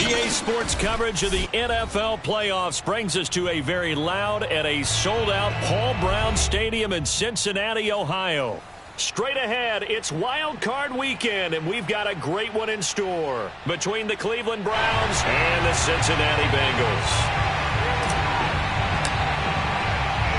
NBA sports coverage of the NFL playoffs brings us to a very loud and a sold-out Paul Brown Stadium in Cincinnati, Ohio. Straight ahead, it's Wild Card Weekend, and we've got a great one in store between the Cleveland Browns and the Cincinnati Bengals.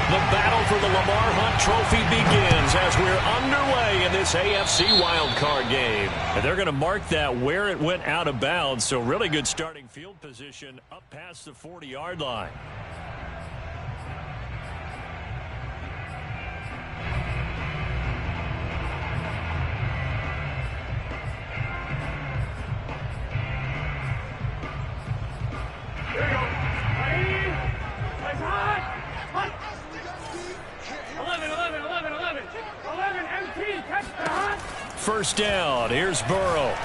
The battle for the Lamar Hunt Trophy begins as we're underway in this AFC wildcard game. And they're going to mark that where it went out of bounds, so really good starting field position up past the 40-yard line. First down. Here's Burrow.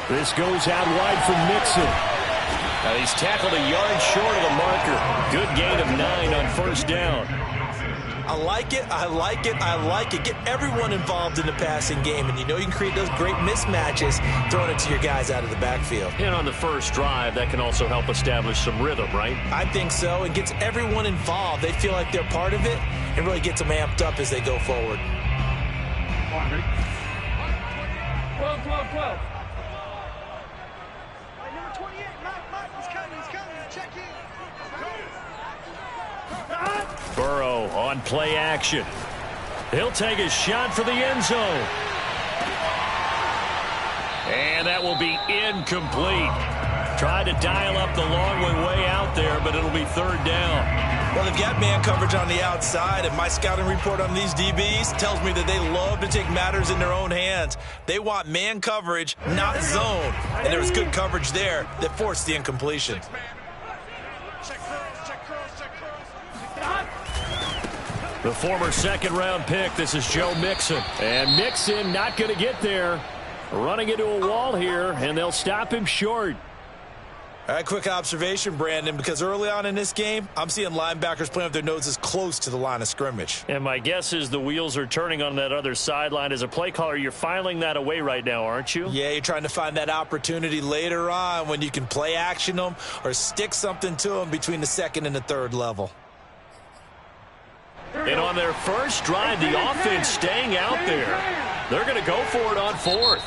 This goes out wide for Mixon. Now he's tackled a yard short of the marker. Good gain of 9 on first down. I like it. I like it. I like it. Get everyone involved in the passing game, and you know you can create those great mismatches throwing it to your guys out of the backfield. And on the first drive, that can also help establish some rhythm, right? I think so. It gets everyone involved. They feel like they're part of it and really gets them amped up as they go forward. 12, 12, 12. Number 28, Mike, he's coming, check in. Burrow on play action. He'll take a shot for the end zone. And that will be incomplete. Tried to dial up the long one way out there, but it'll be third down. Well, they've got man coverage on the outside, and my scouting report on these DBs tells me that they love to take matters in their own hands. They want man coverage, not zone. And there was good coverage there that forced the incompletion. The former second-round pick, this is Joe Mixon. And Mixon not going to get there. Running into a wall here, and they'll stop him short. All right, quick observation, Brandon, because early on in this game, I'm seeing linebackers playing with their noses close to the line of scrimmage. And my guess is the wheels are turning on that other sideline. As a play caller, you're filing that away right now, aren't you? Yeah, you're trying to find that opportunity later on when you can play action them or stick something to them between the second and the third level. And on their first drive, the offense staying out there. They're going to go for it on fourth.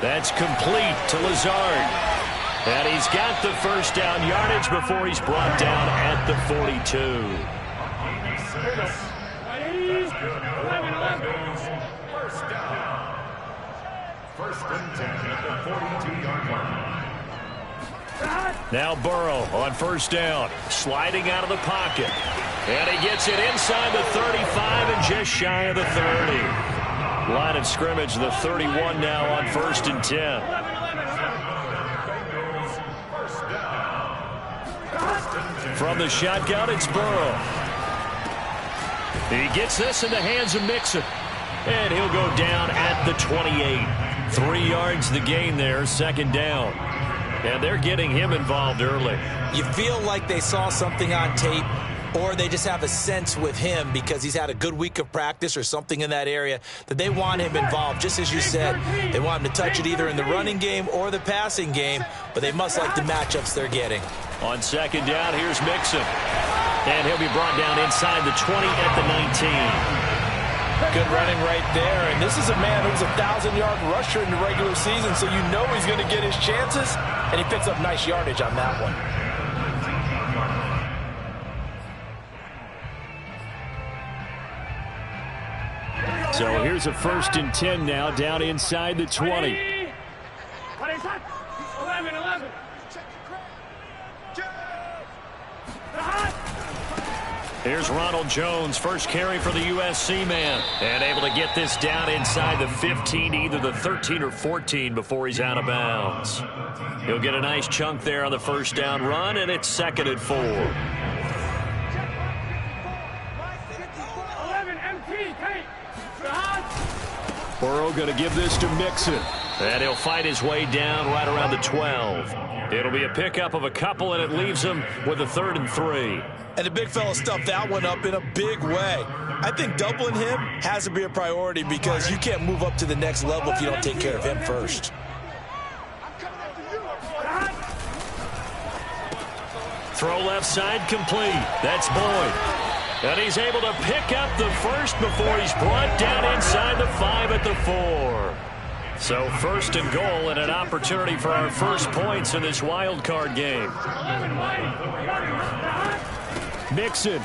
That's complete to Lazard. And he's got the first down yardage before he's brought down at the 42. 1st down. 1st and 10 at the 42-yard line. Now Burrow on first down, sliding out of the pocket. And he gets it inside the 35 and just shy of the 30. Line of scrimmage, the 31 now on 1st and 10. From the shotgun, it's Burrow. He gets this in the hands of Mixon. And he'll go down at the 28. 3 yards the gain there, second down. And they're getting him involved early. You feel like they saw something on tape, or they just have a sense with him because he's had a good week of practice or something in that area that they want him involved. Just as you said, they want him to touch it either in the running game or the passing game, but they must like the matchups they're getting. On second down, here's Mixon. And he'll be brought down inside the 20 at the 19. Good running right there, and this is a man who's a 1,000-yard rusher in the regular season, so you know he's going to get his chances, and he picks up nice yardage on that one. So here's a 1st and 10 now, down inside the 20. 11. Here's Ronald Jones, first carry for the USC man. And able to get this down inside the 15, either the 13 or 14 before he's out of bounds. He'll get a nice chunk there on the first down run, and it's 2nd and 4. 11 MT, take. Burrow going to give this to Mixon. And he'll fight his way down right around the 12. It'll be a pickup of a couple, and it leaves him with a 3rd and 3. And the big fella stuffed that one up in a big way. I think doubling him has to be a priority because you can't move up to the next level if you don't take care of him first. Throw left side complete. That's Boyd. And he's able to pick up the first before he's brought down inside the 5 at the 4. So 1st and goal and an opportunity for our first points in this wild card game. Mixon.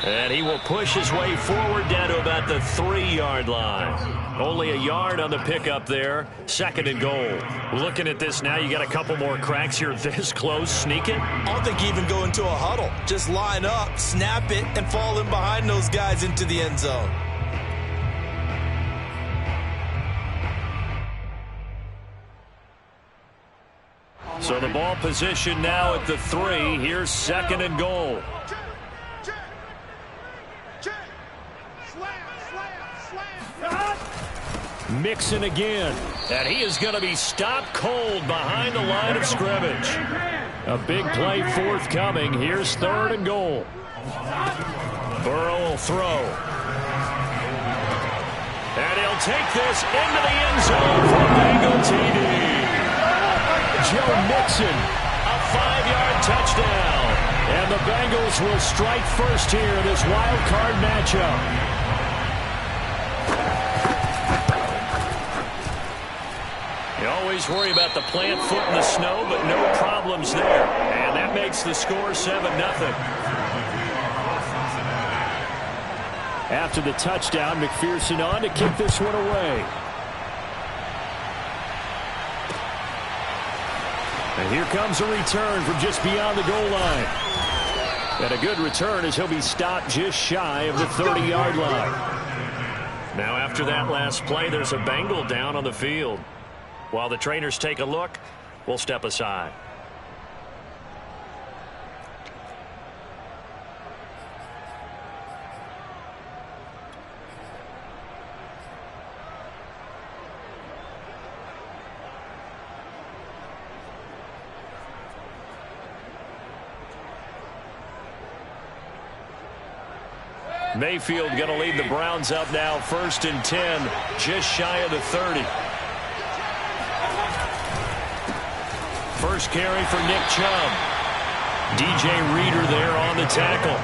And he will push his way forward down to about the 3-yard line. Only a yard on the pickup there. 2nd and goal. Looking at this now, you got a couple more cracks here this close. Sneak it. I don't think you even go into a huddle. Just line up, snap it, and fall in behind those guys into the end zone. So the ball position now at the 3. Here's 2nd and goal. Mixon again. And he is going to be stopped cold behind the line of scrimmage. A big play forthcoming. Here's 3rd and goal. Burrow will throw. And he'll take this into the end zone for Bengal TD. Joe Mixon, a 5-yard touchdown. And the Bengals will strike first here in this wild card matchup. You always worry about the plant foot in the snow, but no problems there. And that makes the score 7-0. After the touchdown, McPherson on to kick this one away. And here comes a return from just beyond the goal line. And a good return as he'll be stopped just shy of the 30-yard line. Now after that last play, there's a Bengal down on the field. While the trainers take a look, we'll step aside. Mayfield going to lead the Browns up now, 1st and 10, just shy of the 30. First carry for Nick Chubb. DJ Reader there on the tackle.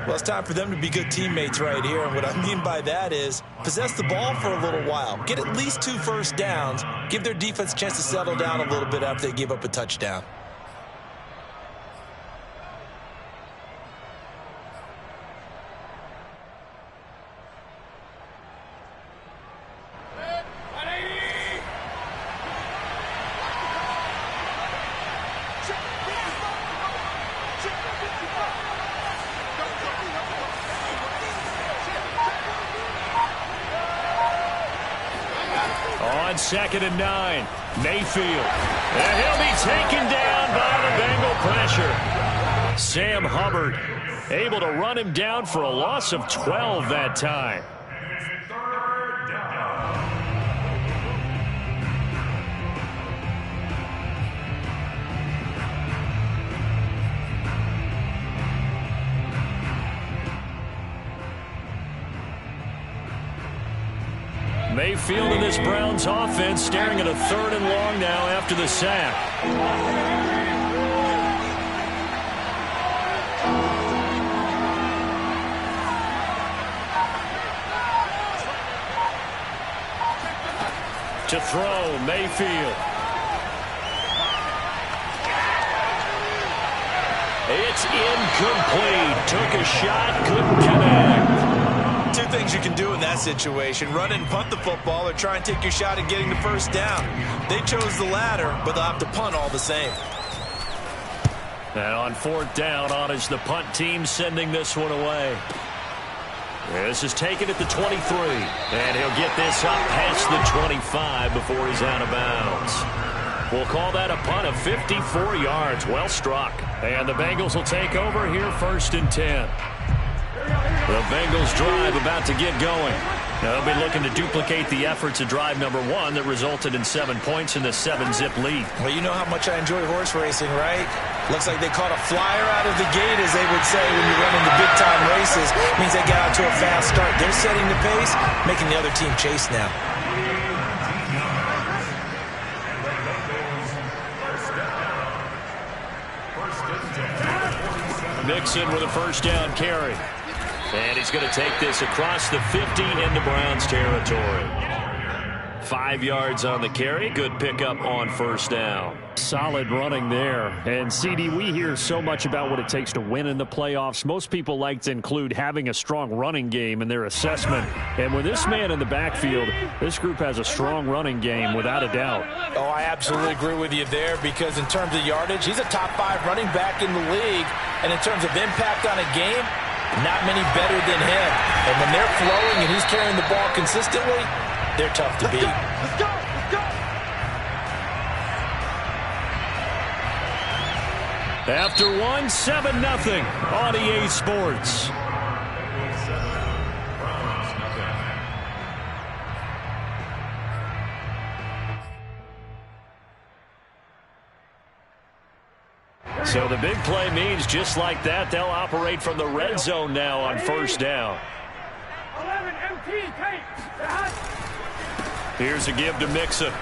Well, it's time for them to be good teammates right here. And what I mean by that is possess the ball for a little while. Get at least 2 first downs. Give their defense a chance to settle down a little bit after they give up a touchdown. On 2nd and 9, Mayfield. And he'll be taken down by the Bengal pressure. Sam Hubbard able to run him down for a loss of 12 that time. Mayfield in this Browns offense staring at a 3rd and long now after the sack. To throw, Mayfield. It's incomplete. Took a shot, couldn't connect. 2 things you can do in that situation: run and punt the football, or try and take your shot at getting the first down. They chose the latter, but they'll have to punt all the same. And on 4th down, on is the punt team sending this one away. This is taken at the 23. And he'll get this up past the 25 before he's out of bounds. We'll call that a punt of 54 yards. Well struck. And the Bengals will take over here 1st and 10. The Bengals drive about to get going. Now they'll be looking to duplicate the efforts of drive number 1 that resulted in 7 points in the 7-zip lead. Well, you know how much I enjoy horse racing, right? Looks like they caught a flyer out of the gate, as they would say when you're running the big-time races. Means they got out to a fast start. They're setting the pace, making the other team chase now. Mixon with a 1st down carry. And he's going to take this across the 50 into Browns territory. 5 yards on the carry. Good pickup on 1st down. Solid running there. And, CD, we hear so much about what it takes to win in the playoffs. Most people like to include having a strong running game in their assessment. And with this man in the backfield, this group has a strong running game without a doubt. Oh, I absolutely agree with you there, because in terms of yardage, he's a top 5 running back in the league. And in terms of impact on a game, not many better than him. And when they're flowing and he's carrying the ball consistently, they're tough to beat. Let's go. Let's go. After 1, 7-0 on EA Sports. So the big play means just like that, they'll operate from the red zone now on 1st down. 11 MT tape. Here's a give to Mixon.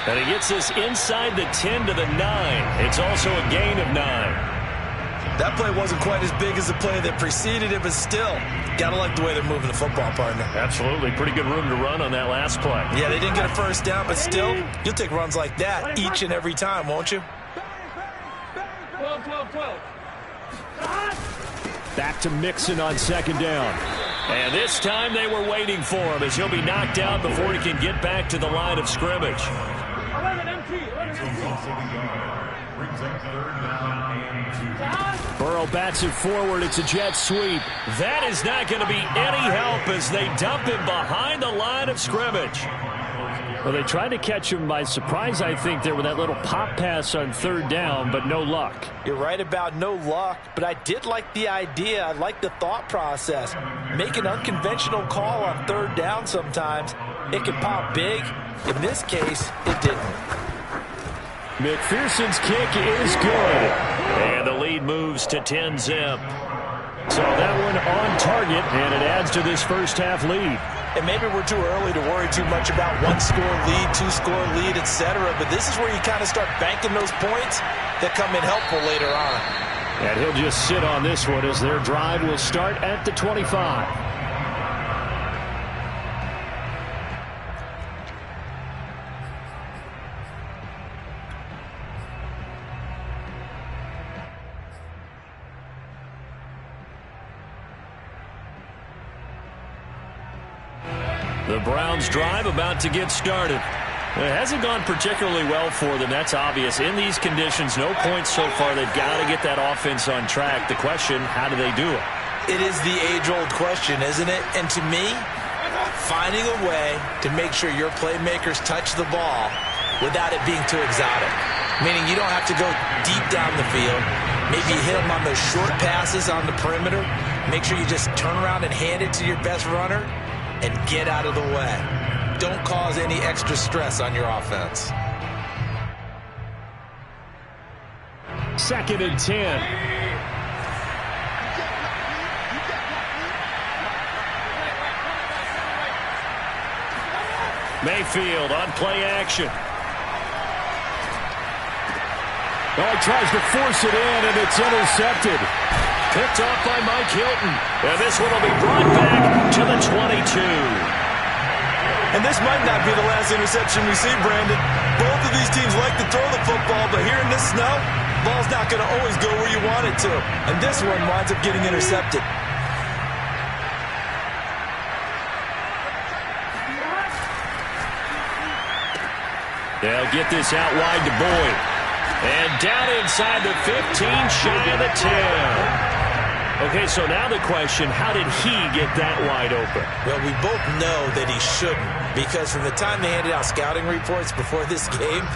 And he gets this inside the 10 to the 9. It's also a gain of 9. That play wasn't quite as big as the play that preceded it, but still, gotta like the way they're moving the football, partner. Absolutely. Pretty good room to run on that last play. Yeah, they didn't get a 1st down, but still, you'll take runs like that each and every time, won't you? 12, 12, 12. Back to Mixon on 2nd down. And this time they were waiting for him, as he'll be knocked out before he can get back to the line of scrimmage. 11 MT. 11 MT. Brings up 3rd down and 2. Burrow bats it forward. It's a jet sweep. That is not going to be any help as they dump him behind the line of scrimmage. Well, they tried to catch him by surprise, I think, there with that little pop pass on 3rd down, but no luck. You're right about no luck, but I did like the idea. I like the thought process. Make an unconventional call on 3rd down sometimes. It can pop big. In this case, it didn't. McPherson's kick is good. And the lead moves to 10-zip. So that one on target, and it adds to this 1st half lead. And maybe we're too early to worry too much about 1-score lead, 2-score lead, etc. But this is where you kind of start banking those points that come in helpful later on. And he'll just sit on this one as their drive will start at the 25. The Browns drive about to get started. It hasn't gone particularly well for them. That's obvious. In these conditions, no points so far. They've got to get that offense on track. The question, how do they do it? It is the age-old question, isn't it? And to me, finding a way to make sure your playmakers touch the ball without it being too exotic. Meaning you don't have to go deep down the field. Maybe you hit them on those short passes on the perimeter. Make sure you just turn around and hand it to your best runner and get out of the way. Don't cause any extra stress on your offense. 2nd and 10. Mayfield on play action. Oh, he tries to force it in, and it's intercepted. Picked off by Mike Hilton. And this one will be brought back to the 22. And this might not be the last interception we see, Brandon. Both of these teams like to throw the football, but here in this snow, ball's not going to always go where you want it to. And this one winds up getting intercepted. They'll get this out wide to Boyd. And down inside the 15, shy of the 10. Okay, so now the question, how did he get that wide open? Well, we both know that he shouldn't, because from the time they handed out scouting reports before this game,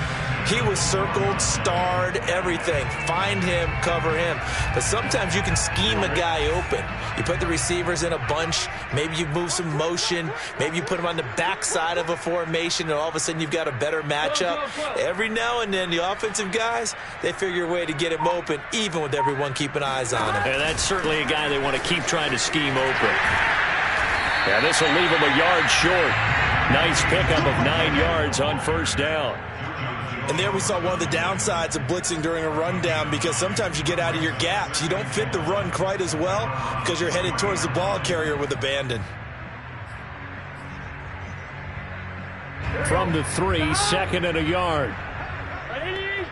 he was circled, starred, everything. Find him, cover him. But sometimes you can scheme a guy open. You put the receivers in a bunch. Maybe you move some motion. Maybe you put them on the backside of a formation, and all of a sudden you've got a better matchup. Every now and then, the offensive guys, they figure a way to get him open, even with everyone keeping eyes on him. And that's certainly a guy they want to keep trying to scheme open. Yeah, this will leave him a yard short. Nice pickup of 9 yards on first down. And there we saw one of the downsides of blitzing during a rundown, because sometimes you get out of your gaps. You don't fit the run quite as well because you're headed towards the ball carrier with abandon. From the 3, 2nd and a yard. Ready?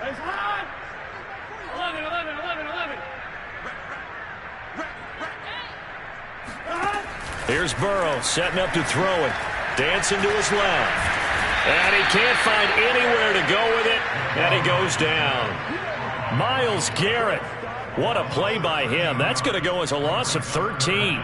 It's hot. 11, 11, 11, 11. Here's Burrow setting up to throw it. Dancing to his left. And he can't find anywhere to go with it, and he goes down. Myles Garrett, what a play by him. That's going to go as a loss of 13.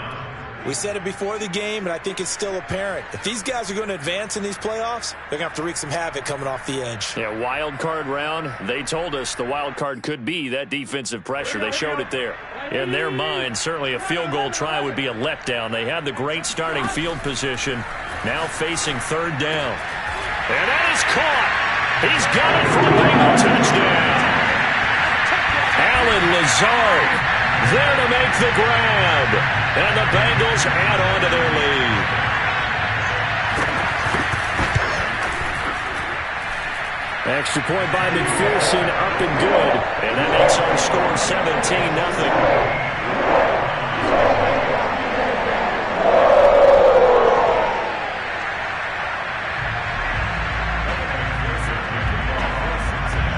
We said it before the game, and I think it's still apparent. If these guys are going to advance in these playoffs, they're going to have to wreak some havoc coming off the edge. Yeah, wild card round. They told us the wild card could be that defensive pressure. They showed it there. In their mind, certainly a field goal try would be a letdown. They had the great starting field position, now facing 3rd down. And that is caught. He's got it for the Bengal touchdown. Allen Lazard there to make the grab. And the Bengals add on to their lead. Extra point by McPherson, up and good. And that makes our score 17-0.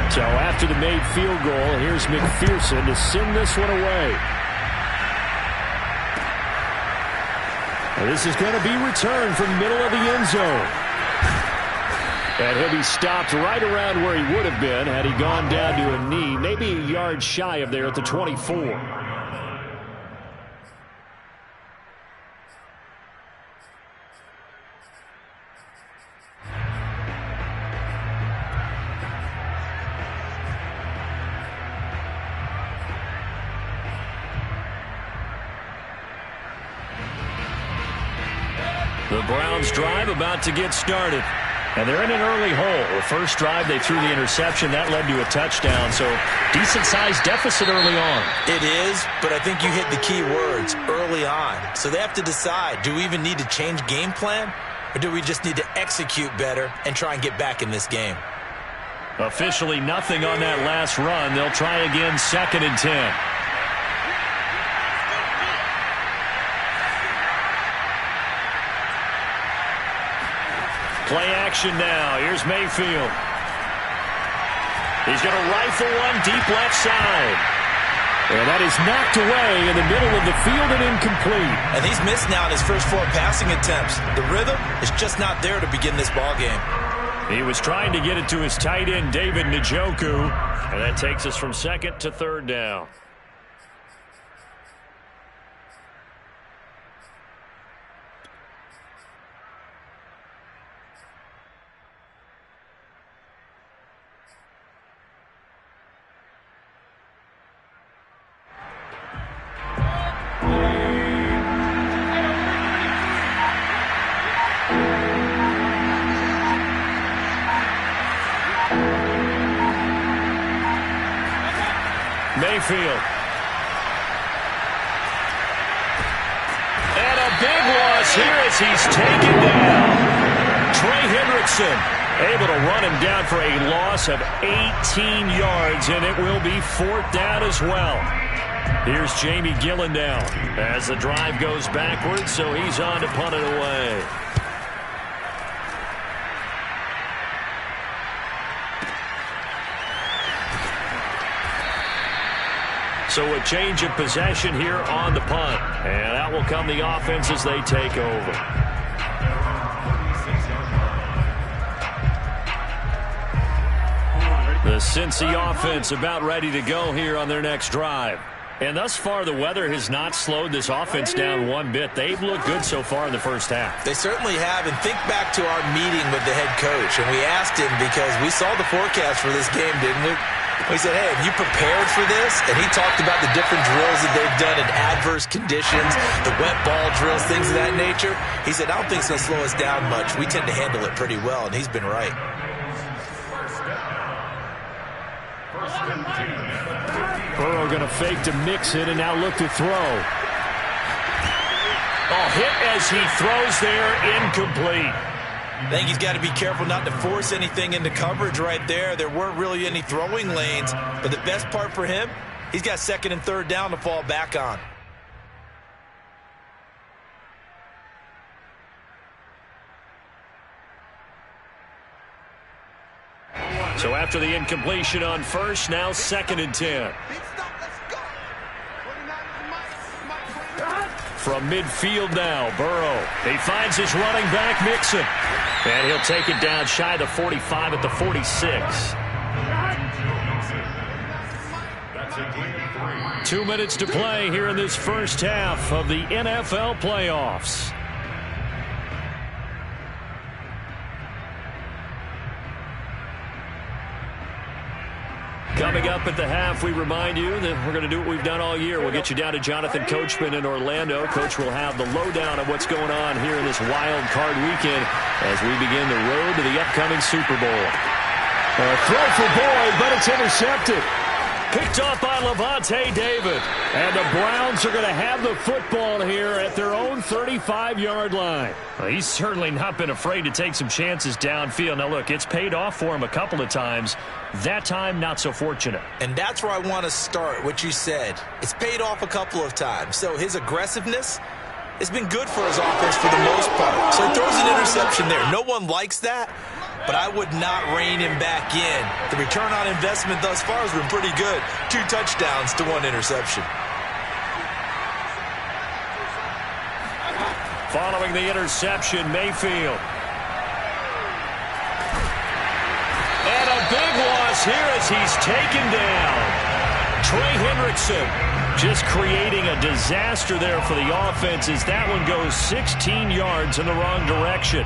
So after the made field goal, here's McPherson to send this one away. And this is going to be returned from the middle of the end zone. And he'll be stopped right around where he would have been had he gone down to a knee, maybe a yard shy of there at the 24. The Browns drive about to get started. And they're in an early hole. The first drive, they threw the interception. That led to a touchdown. So decent-sized deficit early on. It is, but I think you hit the key words, early on. So they have to decide, do we even need to change game plan? Or do we just need to execute better and try and get back in this game? Officially nothing on that last run. They'll try again, 2nd and 10. Play action now. Here's Mayfield. He's going to rifle one deep left side. And that is knocked away in the middle of the field and incomplete. And he's missed now in his first 4 passing attempts. The rhythm is just not there to begin this ball game. He was trying to get it to his tight end, David Njoku. And that takes us from 2nd to 3rd down. Mayfield. And a big loss here as he's taken down. Trey Hendrickson able to run him down for a loss of 18 yards, and it will be 4th down as well. Here's Jamie Gillen down as the drive goes backwards, so he's on to punt it away. So a change of possession here on the punt. And out will come the offense as they take over. Ready? The Cincy offense about ready to go here on their next drive. And thus far, the weather has not slowed this offense down one bit. They've looked good so far in the first half. They certainly have. And think back to our meeting with the head coach. And we asked him, because we saw the forecast for this game, didn't we? We said, hey, have you prepared for this? And he talked about the different drills that they've done in adverse conditions, the wet ball drills, things of that nature. He said, I don't think it's going to slow us down much. We tend to handle it pretty well, and he's been right. Burrow going to fake to mix it and now look to throw. Oh, hit as he throws there, incomplete. I think he's got to be careful not to force anything into coverage right there. There weren't really any throwing lanes, but the best part for him, he's got second and third down to fall back on. So after the incompletion on first, now second and 10. From midfield now, Burrow. He finds his running back, Mixon. And he'll take it down shy of the 45 at the 46. 2 minutes to play here in this first half of the NFL playoffs. Coming up at the half, we remind you that we're going to do what we've done all year. We'll get you down to Jonathan Coachman in Orlando. Coach will have the lowdown of what's going on here in this wild card weekend as we begin the road to the upcoming Super Bowl. Throw for Boyd, but it's intercepted. Picked off by Levante David. And the Browns are going to have the football here at their own 35-yard line. Well, he's certainly not been afraid to take some chances downfield. Now, look, it's paid off for him a couple of times. That time, not so fortunate. And that's where I want to start, what you said. It's paid off a couple of times. So his aggressiveness has been good for his offense for the most part. So he throws an interception there. No one likes that, but I would not rein him back in. The return on investment thus far has been pretty good. 2 touchdowns to 1 interception. Following the interception, Mayfield. And a big loss here as he's taken down. Trey Hendrickson just creating a disaster there for the offense as that one goes 16 yards in the wrong direction.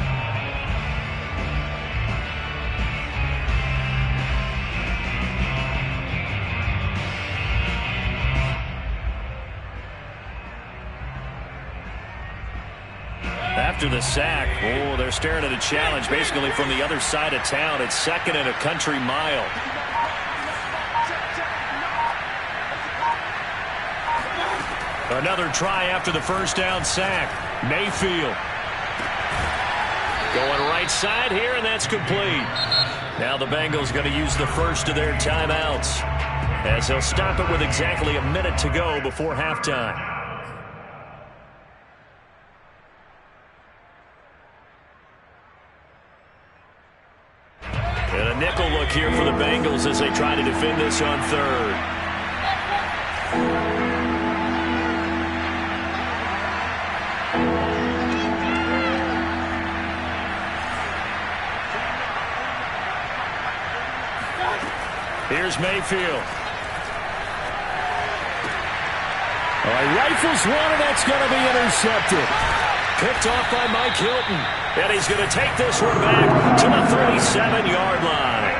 After the sack, they're staring at a challenge basically from the other side of town. It's second and a country mile. Another try after the first down sack. Mayfield. Going right side here, and that's complete. Now the Bengals going to use the first of their timeouts as they'll stop it with exactly a minute to go before halftime. And a nickel look here for the Bengals as they try to defend this on third. Here's Mayfield. Rifles one, and that's going to be intercepted. Picked off by Mike Hilton. And he's going to take this one back to the 37-yard line.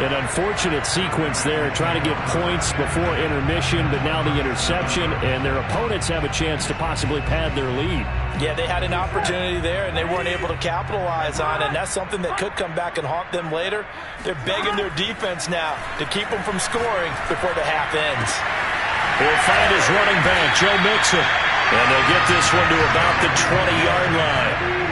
An unfortunate sequence there, trying to get points before intermission, but now the interception, and their opponents have a chance to possibly pad their lead. Yeah, they had an opportunity there, and they weren't able to capitalize on it, and that's something that could come back and haunt them later. They're begging their defense now to keep them from scoring before the half ends. He'll find his running back, Joe Mixon, and they'll get this one to about the 20-yard line.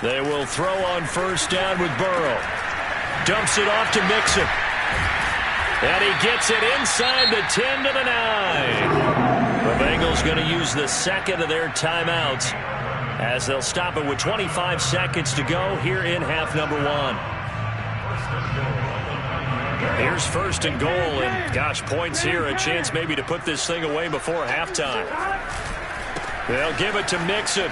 They will throw on first down with Burrow. Dumps it off to Mixon. And he gets it inside the 10 to the 9. The Bengals going to use the second of their timeouts as they'll stop it with 25 seconds to go here in half number 1. Here's first and goal, and gosh, points here, a chance maybe to put this thing away before halftime. They'll give it to Mixon.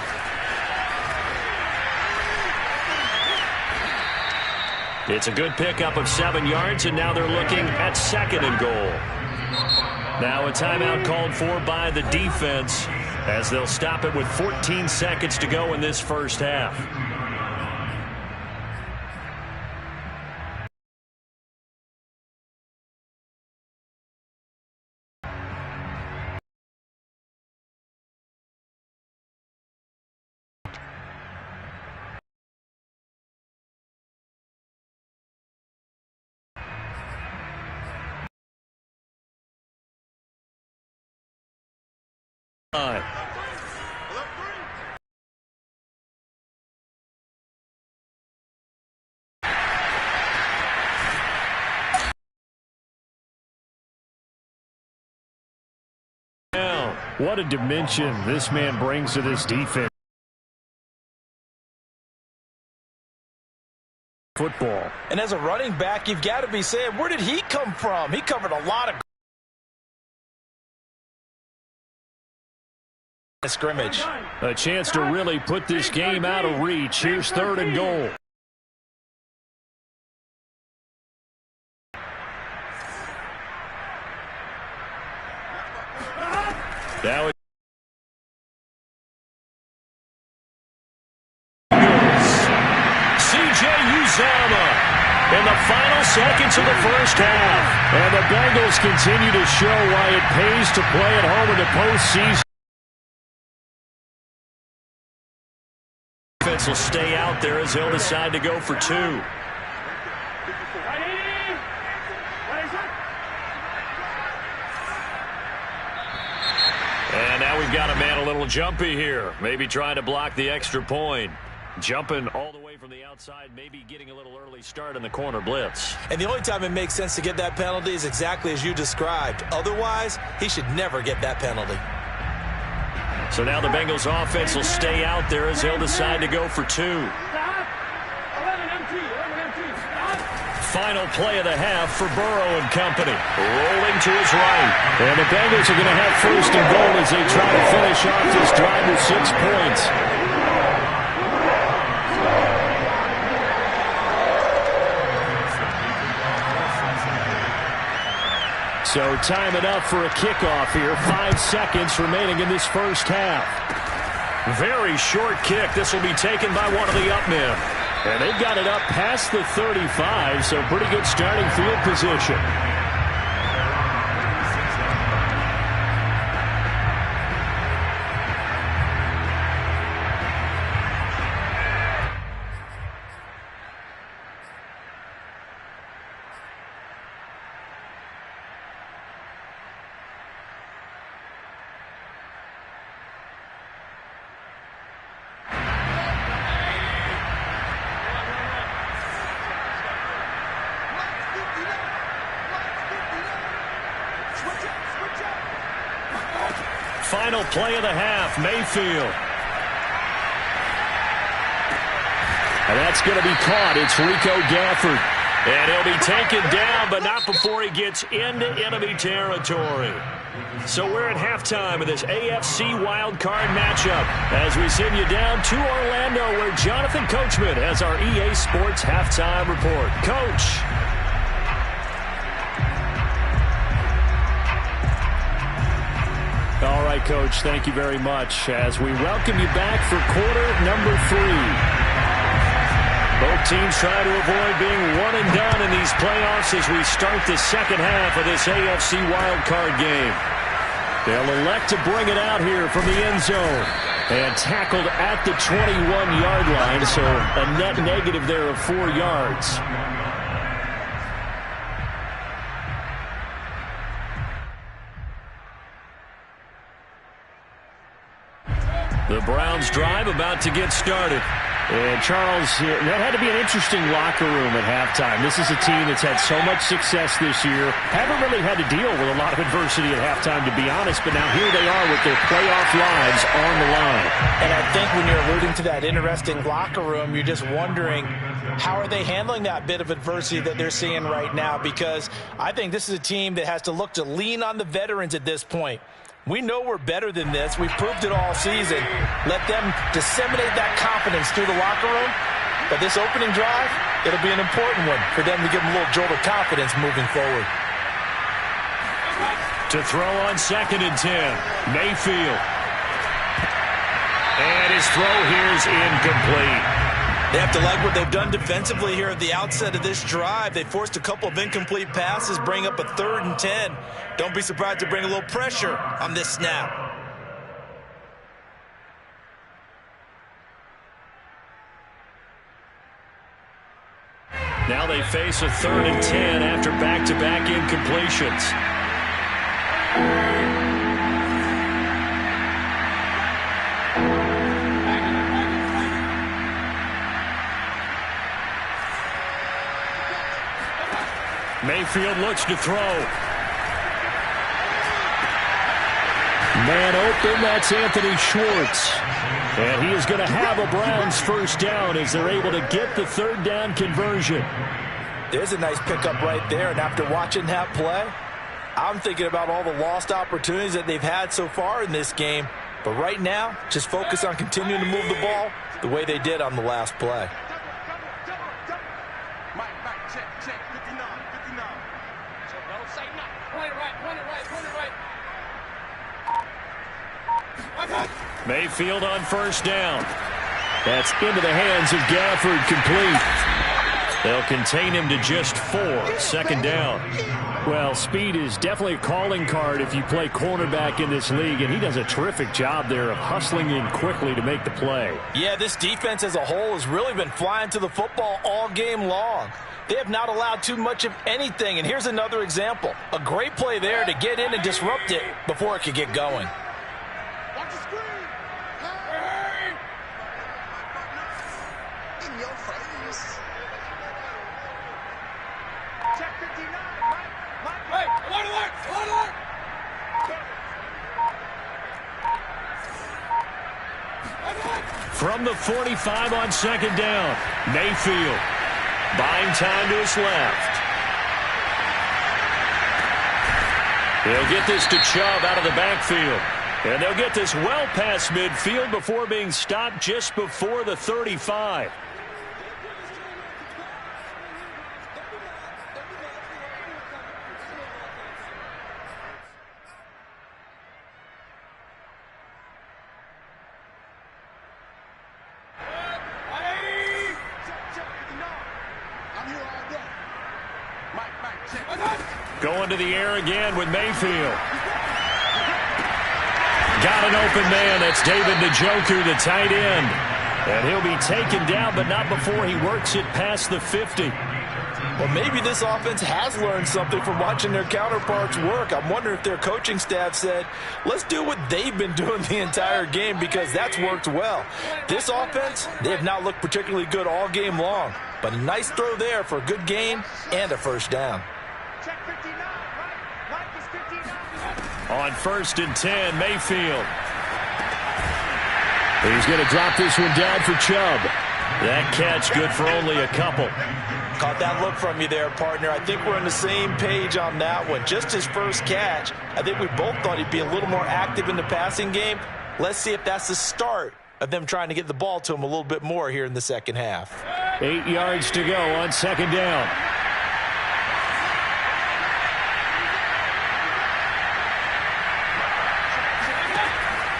It's a good pickup of 7 yards, and now they're looking at 2nd and goal. Now a timeout called for by the defense as they'll stop it with 14 seconds to go in this first half. What a dimension this man brings to this defense. Football. And as a running back, you've got to be saying, where did he come from? He covered a lot of scrimmage. A chance to really put this game out of reach. Here's 3rd and goal. Now C.J. Uzomah in the final seconds of the first half. And the Bengals continue to show why it pays to play at home in the postseason. Defense will stay out there as he'll decide to go for 2. And now we've got a man a little jumpy here. Maybe trying to block the extra point. Jumping all the way from the outside, maybe getting a little early start in the corner blitz. And the only time it makes sense to get that penalty is exactly as you described. Otherwise, he should never get that penalty. So now the Bengals offense will stay out there as they'll decide to go for 2. Final play of the half for Burrow and company. Rolling to his right. And the Bengals are going to have 1st and goal as they try to finish off this drive with 6 points. So time it up for a kickoff here. 5 seconds remaining in this first half. Very short kick. This will be taken by one of the up men. And they've got it up past the 35, so pretty good starting field position. Final play of the half, Mayfield. And that's going to be caught. It's Rico Gafford. And he'll be taken down, but not before he gets into enemy territory. So we're at halftime of this AFC wildcard matchup as we send you down to Orlando where Jonathan Coachman has our EA Sports halftime report. Coach. All right, Coach, thank you very much as we welcome you back for quarter number 3. Both teams trying to avoid being one and done in these playoffs as we start the second half of this AFC wildcard game. They'll elect to bring it out here from the end zone. And tackled at the 21-yard line, so a net negative there of 4 yards. The Browns drive about to get started. And Charles, that had to be an interesting locker room at halftime. This is a team that's had so much success this year. Haven't really had to deal with a lot of adversity at halftime, to be honest. But now here they are with their playoff lives on the line. And I think when you're alluding to that interesting locker room, you're just wondering, how are they handling that bit of adversity that they're seeing right now? Because I think this is a team that has to look to lean on the veterans at this point. We know we're better than this. We've proved it all season. Let them disseminate that confidence through the locker room. But this opening drive, it'll be an important one for them to give them a little jolt of confidence moving forward. To throw on 2nd and 10, Mayfield. And his throw here is incomplete. They have to like what they've done defensively here at the outset of this drive. They forced a couple of incomplete passes, bring up a 3rd and 10. Don't be surprised to bring a little pressure on this snap. Now they face a 3rd and 10 after back-to-back incompletions. Mayfield looks to throw. Man open, that's Anthony Schwartz. And he is going to have a Browns first down as they're able to get the 3rd down conversion. There's a nice pickup right there, and after watching that play, I'm thinking about all the lost opportunities that they've had so far in this game. But right now, just focus on continuing to move the ball the way they did on the last play. Mayfield on first down. That's into the hands of Gafford, complete. They'll contain him to just 4, 2nd down. Well, speed is definitely a calling card if you play cornerback in this league, and he does a terrific job there of hustling in quickly to make the play. Yeah, this defense as a whole has really been flying to the football all game long. They have not allowed too much of anything, and here's another example. A great play there to get in and disrupt it before it could get going. Watch the screen. In your face. Check 59. Mike. Alert. From the 45 on 2nd down, Mayfield buying time to his left. They'll get this to Chubb out of the backfield. And they'll get this well past midfield before being stopped just before the 35. Going to the air again with Mayfield. Got an open man. That's David Njoku, the tight end. And he'll be taken down, but not before he works it past the 50. Well, maybe this offense has learned something from watching their counterparts work. I'm wondering if their coaching staff said, let's do what they've been doing the entire game, because that's worked well. This offense, they have not looked particularly good all game long. But a nice throw there for a good gain and a first down. Check 59. Mike is 59. On 1st and 10, Mayfield. He's going to drop this one down for Chubb. That catch good for only a couple. Caught that look from you there, partner. I think we're on the same page on that one. Just his first catch, I think we both thought he'd be a little more active in the passing game. Let's see if that's the start of them trying to get the ball to him a little bit more here in the second half. 8 yards to go on 2nd down.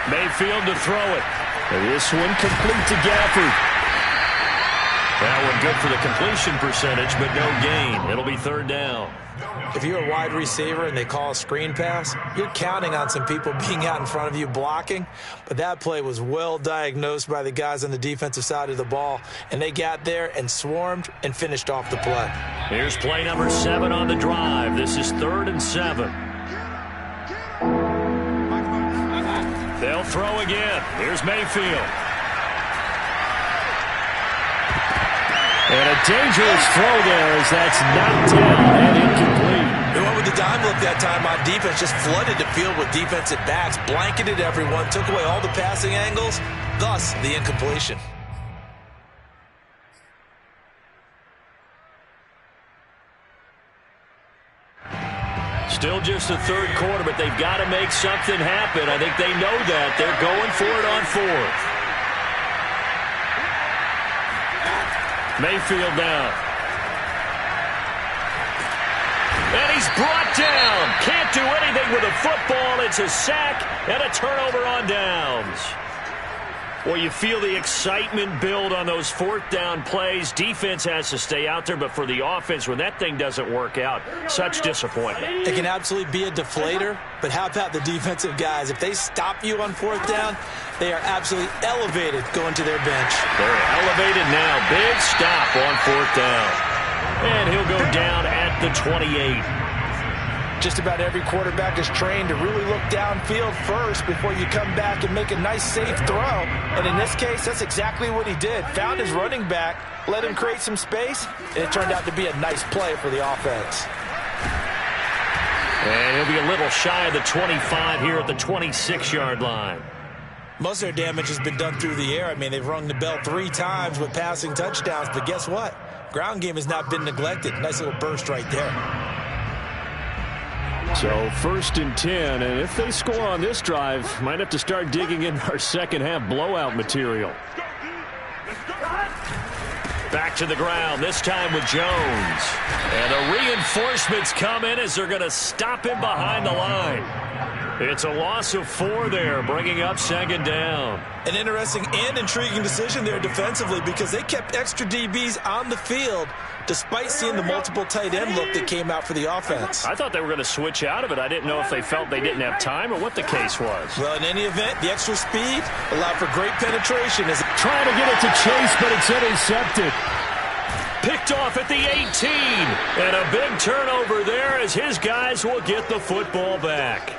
Mayfield to throw it. And this one complete to Gafford. That one good for the completion percentage, but no gain. It'll be 3rd down. If you're a wide receiver and they call a screen pass, you're counting on some people being out in front of you blocking. But that play was well diagnosed by the guys on the defensive side of the ball, and they got there and swarmed and finished off the play. Here's play number 7 on the drive. This is 3rd and 7. They'll throw again. Here's Mayfield. And a dangerous throw there as that's knocked down and incomplete. They went with the dime look that time on defense, just flooded the field with defensive backs, blanketed everyone, took away all the passing angles, thus the incompletion. Still just the third quarter, but they've got to make something happen. I think they know that. They're going for it on fourth. Mayfield down. And he's brought down. Can't do anything with the football. It's a sack and a turnover on downs. Well, you feel the excitement build on those fourth down plays. Defense has to stay out there, but for the offense, when that thing doesn't work out, such disappointment. It can absolutely be a deflator, but how about the defensive guys? If they stop you on fourth down, they are absolutely elevated going to their bench. They're elevated now. Big stop on fourth down. And he'll go down at the 28. Just about every quarterback is trained to really look downfield first before you come back and make a nice, safe throw. And in this case, that's exactly what he did. Found his running back, let him create some space, and it turned out to be a nice play for the offense. And he'll be a little shy of the 25 here at the 26-yard line. Most of their damage has been done through the air. I mean, they've rung the bell 3 times with passing touchdowns, but guess what? Ground game has not been neglected. Nice little burst right there. So 1st and 10, and if they score on this drive, might have to start digging in our second half blowout material. Back to the ground, this time with Jones. And the reinforcements come in as they're going to stop him behind the line. It's a loss of 4 there, bringing up 2nd down. An interesting and intriguing decision there defensively because they kept extra DBs on the field despite seeing the multiple tight end look that came out for the offense. I thought they were going to switch out of it. I didn't know if they felt they didn't have time or what the case was. Well, in any event, the extra speed allowed for great penetration. Trying to get it to Chase, but it's intercepted. Picked off at the 18. And a big turnover there as his guys will get the football back.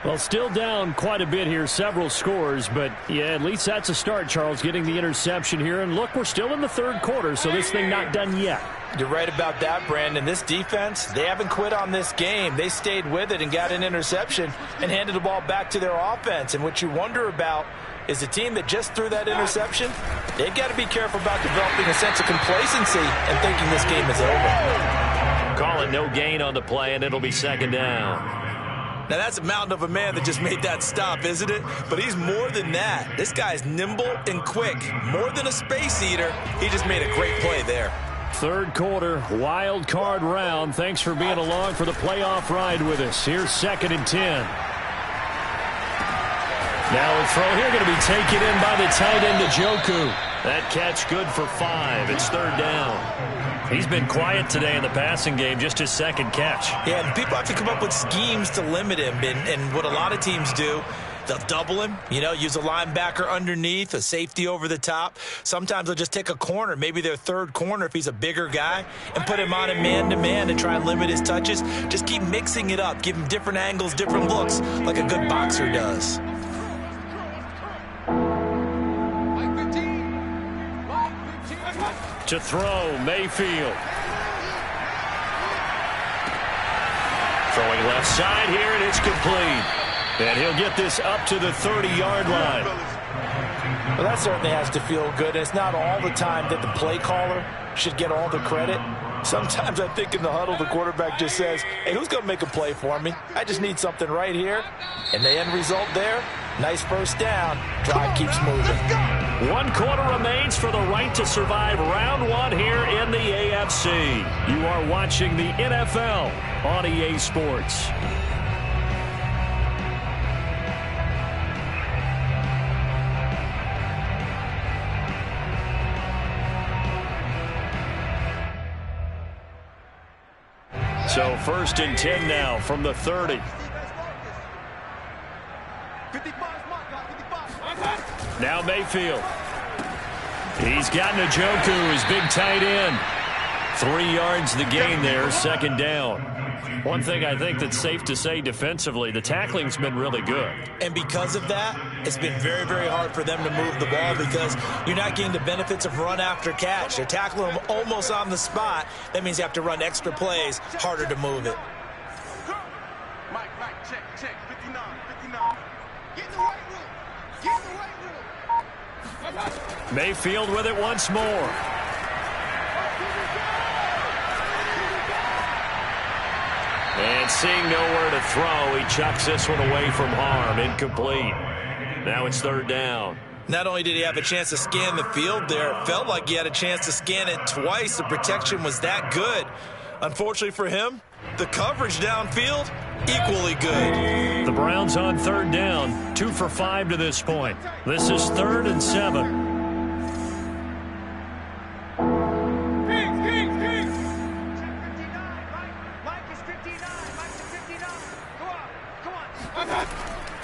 Well, still down quite a bit here, several scores, but yeah, at least that's a start, Charles, getting the interception here. And look, we're still in the third quarter, so this thing not done yet. You're right about that, Brandon. This defense, they haven't quit on this game. They stayed with it and got an interception and handed the ball back to their offense. And what you wonder about is the team that just threw that interception, they've got to be careful about developing a sense of complacency and thinking this game is over. Call it no gain on the play, and it'll be 2nd down. Now, that's a mountain of a man that just made that stop, isn't it? But he's more than that. This guy's nimble and quick. More than a space eater, he just made a great play there. Third quarter, wild card round. Thanks for being along for the playoff ride with us. Here's 2nd and 10. Now a throw here going to be taken in by the tight end, Njoku. That catch good for 5. It's 3rd down. He's been quiet today in the passing game, just his 2nd catch. Yeah, and people have to come up with schemes to limit him. And what a lot of teams do, they'll double him, use a linebacker underneath, a safety over the top. Sometimes they'll just take a corner, maybe their 3rd corner if he's a bigger guy, and put him on a man-to-man and try and limit his touches. Just keep mixing it up, give him different angles, different looks, like a good boxer does. To throw, Mayfield. Throwing left side here, and it's complete. And he'll get this up to the 30-yard line. Well, that certainly has to feel good. It's not all the time that the play caller should get all the credit. Sometimes I think in the huddle, the quarterback just says, hey, who's going to make a play for me? I just need something right here. And the end result there, nice 1st down. Drive keeps moving. 1 quarter remains for the right to survive round 1 here in the AFC. You are watching the NFL on EA Sports. So 1st and 10 now from the 30. Now Mayfield. He's got Njoku, his big tight end. 3 yards the gain there, 2nd down. One thing I think that's safe to say defensively, the tackling's been really good. And because of that, it's been very, very hard for them to move the ball because you're not getting the benefits of run after catch. They're tackling them almost on the spot. That means you have to run extra plays, harder to move it. Mike, check, 59. Get in the right room. Mayfield with it once more. 3 And seeing nowhere to throw, he chucks this one away from harm. Incomplete. Now it's third down. Not only did he have a chance to scan the field there, it felt like he had a chance to scan it twice. The protection was that good. Unfortunately for him, the coverage downfield, equally good. The Browns on third down, 2 for 5 to this point. This is 3rd and 7.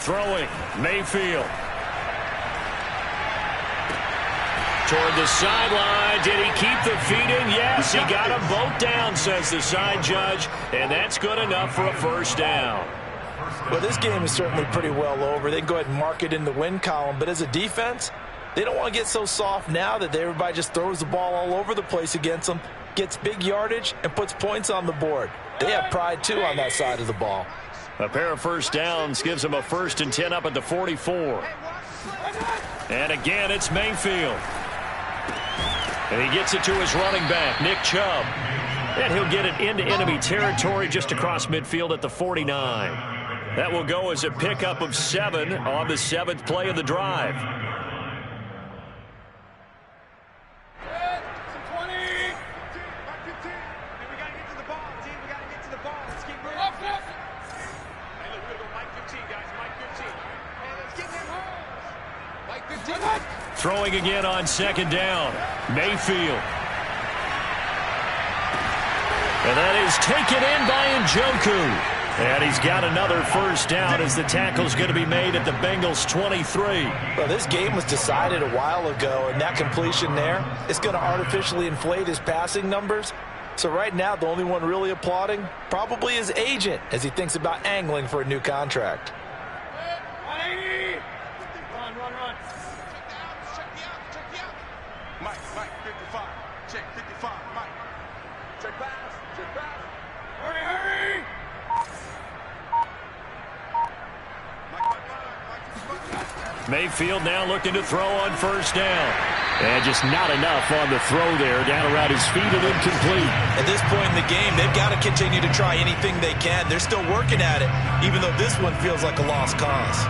Throwing, Mayfield. Toward the sideline. Did he keep the feet in? Yes, he got them both down, says the side judge. And that's good enough for a first down. Well, this game is certainly pretty well over. They can go ahead and mark it in the win column. But as a defense, they don't want to get so soft now that everybody just throws the ball all over the place against them, gets big yardage, and puts points on the board. They have pride, too, on that side of the ball. A pair of first downs gives them a 1st and 10 up at the 44. And again, it's Mayfield. And he gets it to his running back, Nick Chubb. And he'll get it into enemy territory just across midfield at the 49. That will go as a pickup of 7 on the 7th play of the drive. Throwing again on 2nd down. Mayfield. And that is taken in by Njoku. And he's got another first down as the tackle's going to be made at the Bengals' 23. Well, this game was decided a while ago, and that completion there is going to artificially inflate his passing numbers. So right now, the only one really applauding probably his agent as he thinks about angling for a new contract. Mike, 55. Check 55, Mike. Check pass, check pass. Hurry! Mayfield now looking to throw on first down. And just not enough on the throw there. Down around his feet and incomplete. At this point in the game, they've got to continue to try anything they can. They're still working at it, even though this one feels like a lost cause.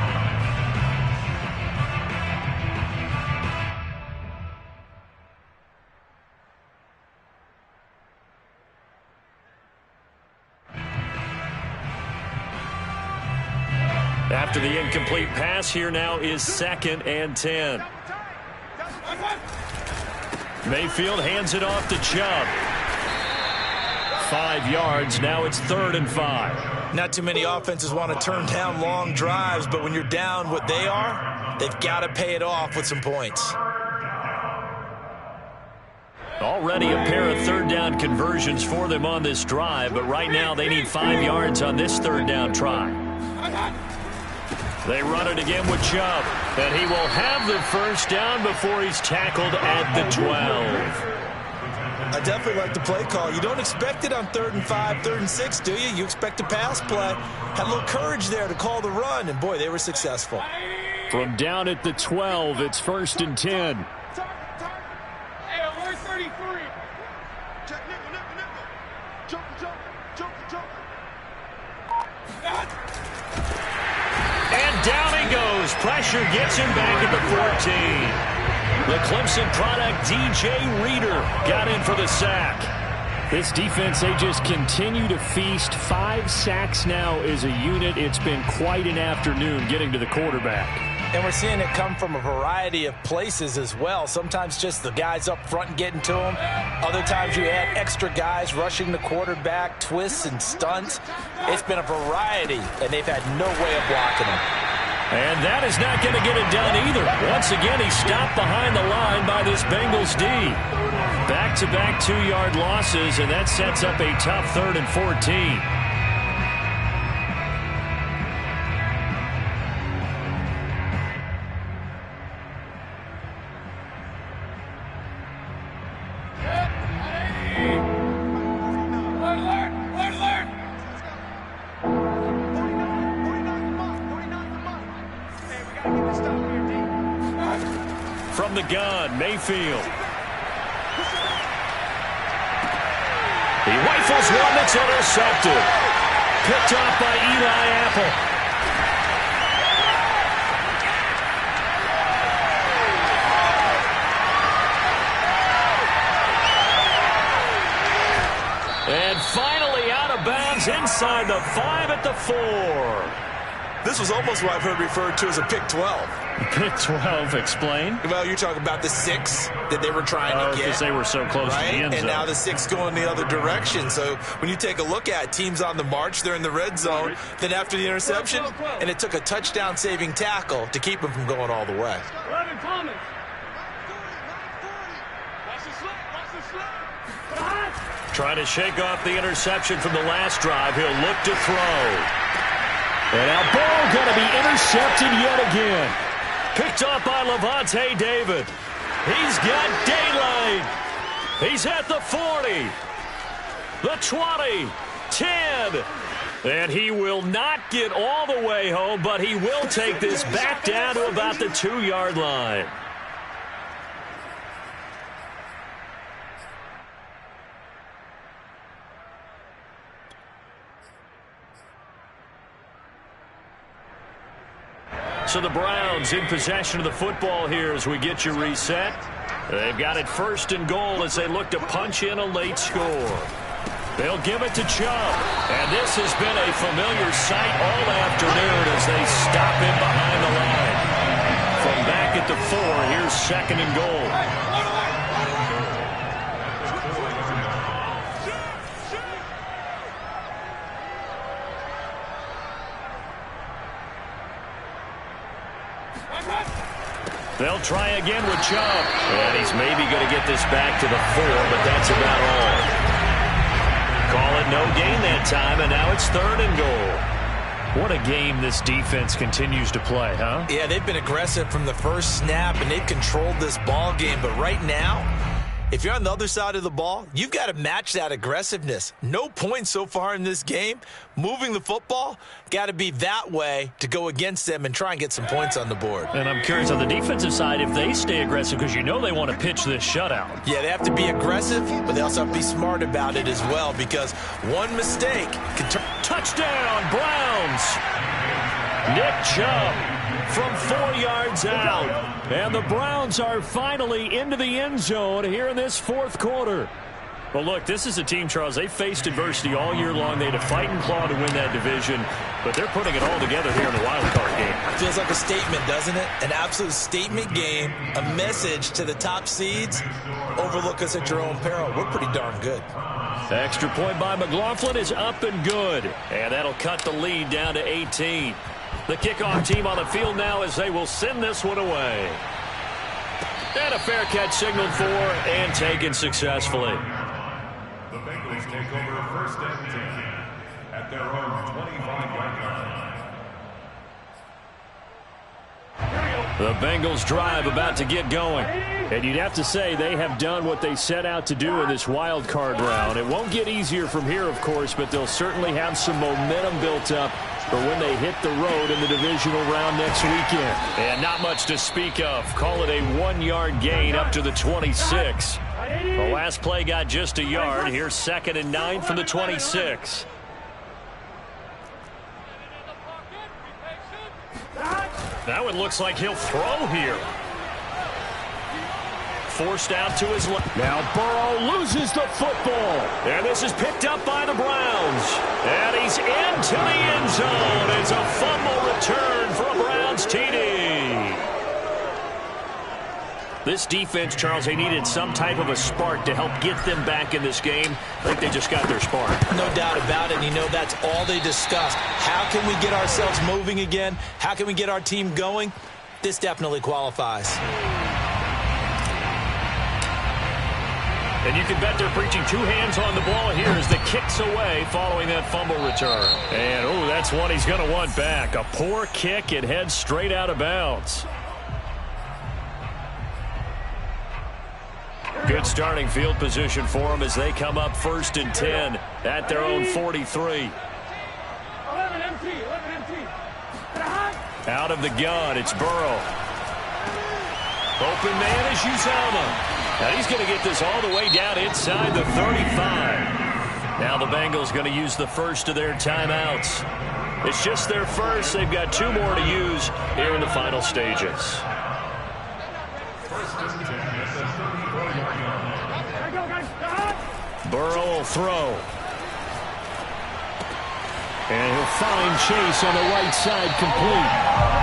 After the incomplete pass, here now is 2nd and 10. Mayfield hands it off to Chubb. 5 yards. Now it's 3rd and 5. Not too many offenses want to turn down long drives, but when you're down what they are, they've got to pay it off with some points. Already a pair of 3rd down conversions for them on this drive, but right now they need 5 yards on this 3rd down try. They run it again with Chubb, and he will have the first down before he's tackled at the 12. I definitely like the play call. You don't expect it on 3rd and 5, 3rd and 6, do you? You expect a pass play. Had a little courage there to call the run, and boy, they were successful. From down at the 12, it's 1st and 10. Hey, where's 33? Check nickel. Joker. And down he goes. Pressure gets him back at the 14. The Clemson product, DJ Reader, got in for the sack. This defense, they just continue to feast. 5 sacks now as a unit. It's been quite an afternoon getting to the quarterback. And we're seeing it come from a variety of places as well. Sometimes just the guys up front and getting to him. Other times you add extra guys rushing the quarterback, twists and stunts. It's been a variety, and they've had no way of blocking him. And that is not going to get it done either. Once again, he's stopped behind the line by this Bengals D. Back-to-back 2-yard losses, and that sets up a tough 3rd and 14. From the gun, Mayfield. He rifles one that's intercepted. picked off by Eli Apple. And finally out of bounds inside the 5 at the 4. This was almost what I've heard referred to as a pick 12. Pick 12, explain. Well, you're talking about the 6 that they were trying to get. Because they were so close to the end zone. And now the 6 going the other direction. So when you take a look at teams on the march, they're in the red zone. Then after the interception, and it took a touchdown-saving tackle to keep them from going all the way. Trying to shake off the interception from the last drive. He'll look to throw. And now ball going to be intercepted yet again. Picked up by Levante David. He's got daylight. He's at the 40. The 20. 10. And he will not get all the way home, but he will take this back down to about the 2-yard line. So the Browns in possession of the football here as we get you reset. They've got it 1st and goal as they look to punch in a late score. They'll give it to Chubb. And this has been a familiar sight all afternoon as they stop him behind the line. From back at the 4, here's 2nd and goal. They'll try again with Chubb. And he's maybe going to get this back to the 4, but that's about all. Call it no gain that time, and now it's 3rd and goal. What a game this defense continues to play, huh? Yeah, they've been aggressive from the first snap, and they've controlled this ball game. But right now, if you're on the other side of the ball, you've got to match that aggressiveness. No points so far in this game. Moving the football, got to be that way to go against them and try and get some points on the board. And I'm curious on the defensive side if they stay aggressive because you know they want to pitch this shutout. Yeah, they have to be aggressive, but they also have to be smart about it as well because one mistake can turn. Touchdown, Browns! Nick Chubb from 4 yards out. And the Browns are finally into the end zone here in this 4th quarter. Well, look, this is a team, Charles, they faced adversity all year long. They had to fight and claw to win that division, but they're putting it all together here in the wild card game. Feels like a statement, doesn't it? An absolute statement game, a message to the top seeds. Overlook us at your own peril. We're pretty darn good. Extra point by McLaughlin is up and good, and that'll cut the lead down to 18. The kickoff team on the field now as they will send this one away. And a fair catch signaled for and taken successfully. The Bengals take over 1st and 10 at their own 25-yard line. The Bengals drive about to get going. And you'd have to say they have done what they set out to do in this wild card round. It won't get easier from here, of course, but they'll certainly have some momentum built up for when they hit the road in the divisional round next weekend. And not much to speak of. Call it a 1-yard gain up to the 26. The last play got just a yard. Here's 2nd and 9 from the 26. That one looks like he'll throw here. Forced out to his left. Now Burrow loses the football. And this is picked up by the Browns. And he's into the end zone. It's a fumble return for a Browns TD. This defense, Charles, they needed some type of a spark to help get them back in this game. I think they just got their spark. No doubt about it. And you know, that's all they discussed. How can we get ourselves moving again? How can we get our team going? This definitely qualifies. And you can bet they're preaching 2 hands on the ball here as the kick's away following that fumble return. And, oh, that's one he's going to want back. A poor kick. It heads straight out of bounds. Good starting field position for them as they come up 1st and 10 at their own 43. Out of the gun, it's Burrow. Open man is Uzomah. Now he's going to get this all the way down inside the 35. Now the Bengals going to use the first of their timeouts. It's just their first. They've got 2 more to use here in the final stages. Burrow will throw. And he'll find Chase on the right side, complete.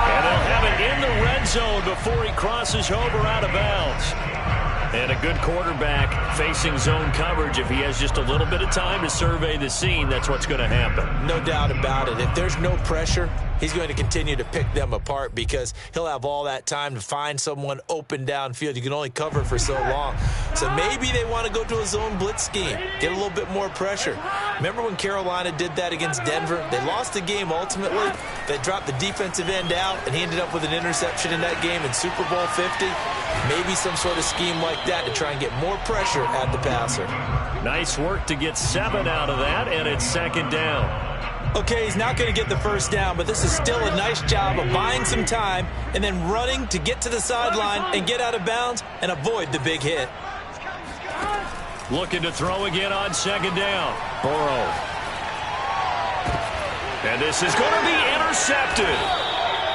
And they'll have it in the red zone before he crosses over out of bounds. And a good quarterback facing zone coverage. If he has just a little bit of time to survey the scene, that's what's going to happen. No doubt about it. If there's no pressure, he's going to continue to pick them apart because he'll have all that time to find someone open downfield. You can only cover for so long. So maybe they want to go to a zone blitz scheme, get a little bit more pressure. Remember when Carolina did that against Denver? They lost the game ultimately. They dropped the defensive end out, and he ended up with an interception in that game in Super Bowl 50. Maybe some sort of scheme like that to try and get more pressure at the passer. Nice work to get 7 out of that, and it's 2nd down. Okay, he's not going to get the first down, but this is still a nice job of buying some time and then running to get to the sideline and get out of bounds and avoid the big hit. Looking to throw again on 2nd down. Burrow. And this is going to be intercepted.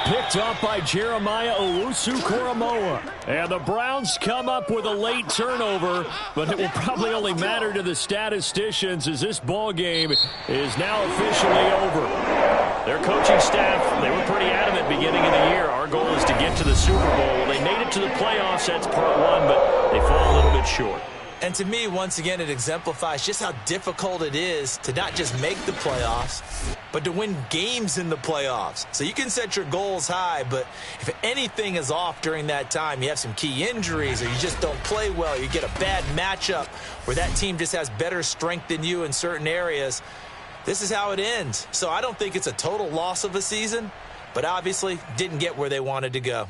Picked up by Jeremiah Owusu-Koramoah. And the Browns come up with a late turnover, but it will probably only matter to the statisticians as this ball game is now officially over. Their coaching staff, they were pretty adamant beginning of the year. Our goal is to get to the Super Bowl. They made it to the playoffs. That's part 1, but they fall a little bit short. And to me, once again, it exemplifies just how difficult it is to not just make the playoffs, but to win games in the playoffs. So you can set your goals high, but if anything is off during that time, you have some key injuries or you just don't play well, you get a bad matchup where that team just has better strength than you in certain areas, this is how it ends. So I don't think it's a total loss of a season, but obviously didn't get where they wanted to go.